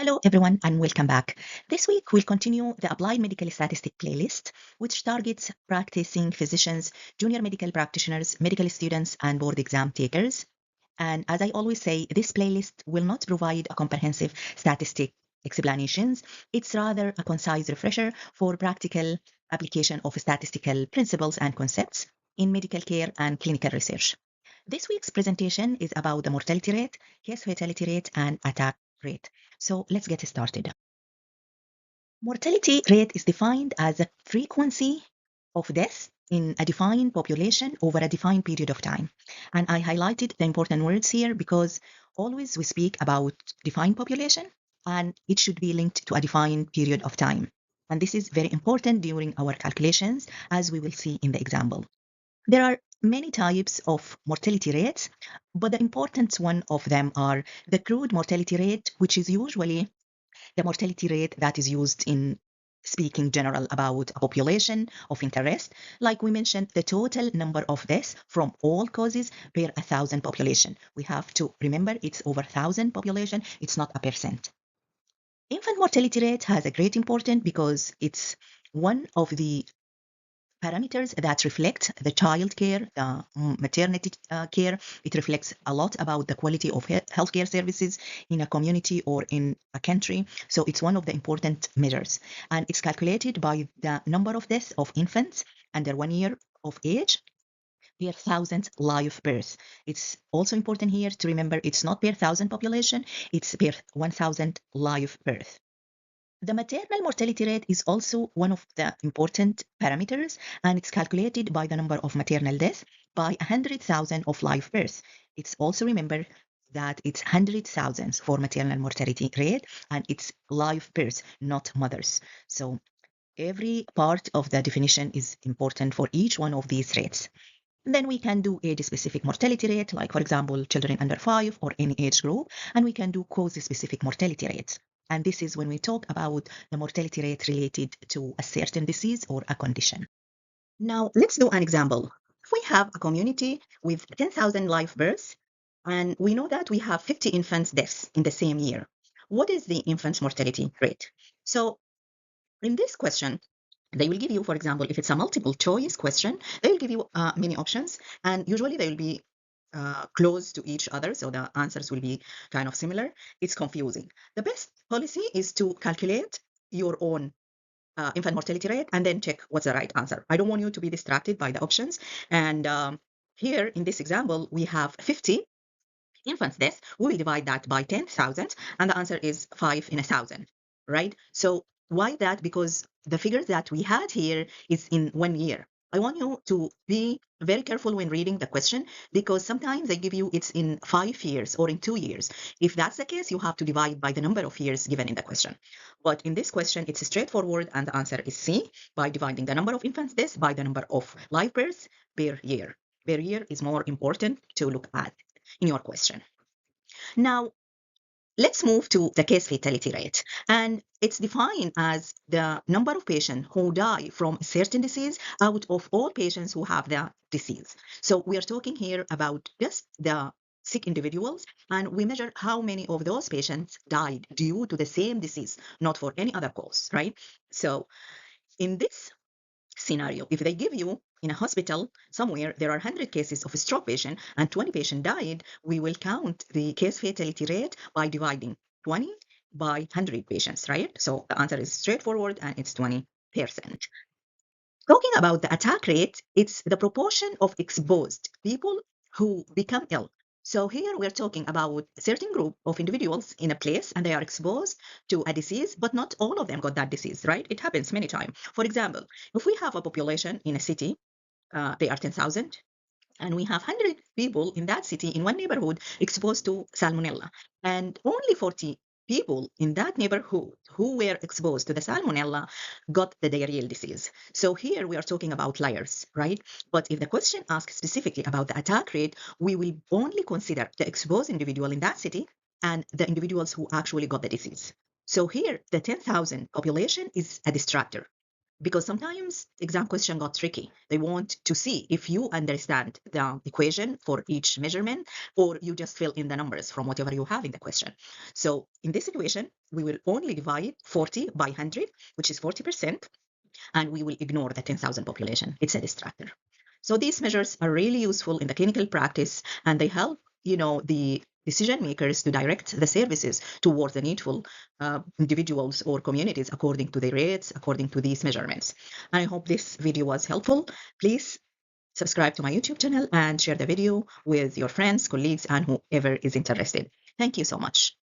Hello, everyone, and welcome back. This week, we'll continue the Applied Medical Statistic playlist, which targets practicing physicians, junior medical practitioners, medical students, and board exam takers. And as I always say, this playlist will not provide a comprehensive statistic explanations. It's rather a concise refresher for practical application of statistical principles and concepts in medical care and clinical research. This week's presentation is about the mortality rate, case fatality rate, and attack rate. So let's get started. Mortality rate is defined as a frequency of death in a defined population over a defined period of time. And I highlighted the important words here because always we speak about defined population and it should be linked to a defined period of time. And this is very important during our calculations, as we will see in the example. There are many types of mortality rates, but the important one of them are the crude mortality rate, which is usually the mortality rate that is used in speaking general about a population of interest. Like we mentioned, the total number of deaths from all causes per 1,000 population. We have to remember it's over 1,000 population, it's not a percent. Infant mortality rate has a great importance because it's one of the parameters that reflect the child care, the maternity care. It reflects a lot about the quality of healthcare services in a community or in a country. So it's one of the important measures. And it's calculated by the number of deaths of infants under 1 year of age per 1,000 live births. It's also important here to remember it's not per 1,000 population, it's per 1,000 live birth. The maternal mortality rate is also one of the important parameters, and it's calculated by the number of maternal deaths by 100,000 of live births. It's also remember that it's 100,000 for maternal mortality rate, and it's live births, not mothers. So every part of the definition is important for each one of these rates. Then we can do age-specific mortality rate, like for example, children under 5 or any age group, and we can do cause-specific mortality rates. And this is when we talk about the mortality rate related to a certain disease or a condition. Now, let's do an example. If we have a community with 10,000 live births, and we know that we have 50 infants deaths in the same year, what is the infant mortality rate? So in this question, they will give you, for example, if it's a multiple choice question, they will give you many options, and usually they will be close to each other, so the answers will be kind of similar. It's confusing. The best policy is to calculate your own infant mortality rate and then check what's the right answer. I don't want you to be distracted by the options. And here in this example, we have 50 infants deaths. We will divide that by 10,000, and the answer is 5 in 1,000, right? So why that? Because the figure that we had here is in 1 year. I want you to be very careful when reading the question because sometimes they give you it's in 5 years or in 2 years. If that's the case, you have to divide by the number of years given in the question. But in this question, it's straightforward, and the answer is C, by dividing the number of infants deaths by the number of live births per year. Per year is more important to look at in your question. Now, let's move to the case fatality rate. And it's defined as the number of patients who die from a certain disease out of all patients who have the disease. So we are talking here about just the sick individuals, and we measure how many of those patients died due to the same disease, not for any other cause, right? So in this scenario, if they give you in a hospital somewhere there are 100 cases of a stroke patient and 20 patients died, we will count the case fatality rate by dividing 20 by 100 patients, right? So the answer is straightforward, and it's 20%. Talking about the attack rate, it's the proportion of exposed people who become ill. So here we're talking about a certain group of individuals in a place, and they are exposed to a disease, but not all of them got that disease, right? It happens many times. For example, if we have a population in a city, they are 10,000, and we have 100 people in that city in one neighborhood exposed to salmonella, and only 40 people in that neighborhood who were exposed to the salmonella got the diarrheal disease. So here we are talking about liars, right? But if the question asks specifically about the attack rate, we will only consider the exposed individual in that city and the individuals who actually got the disease. So here the 10,000 population is a distractor. because sometimes exam question got tricky. They want to see if you understand the equation for each measurement or you just fill in the numbers from whatever you have in the question. So in this situation, we will only divide 40 by 100, which is 40%, and we will ignore the 10,000 population. It's a distractor. So these measures are really useful in the clinical practice, and they help, the decision makers to direct the services towards the needful individuals or communities according to their rates, according to these measurements. I hope this video was helpful. Please subscribe to my YouTube channel and share the video with your friends, colleagues, and whoever is interested. Thank you so much.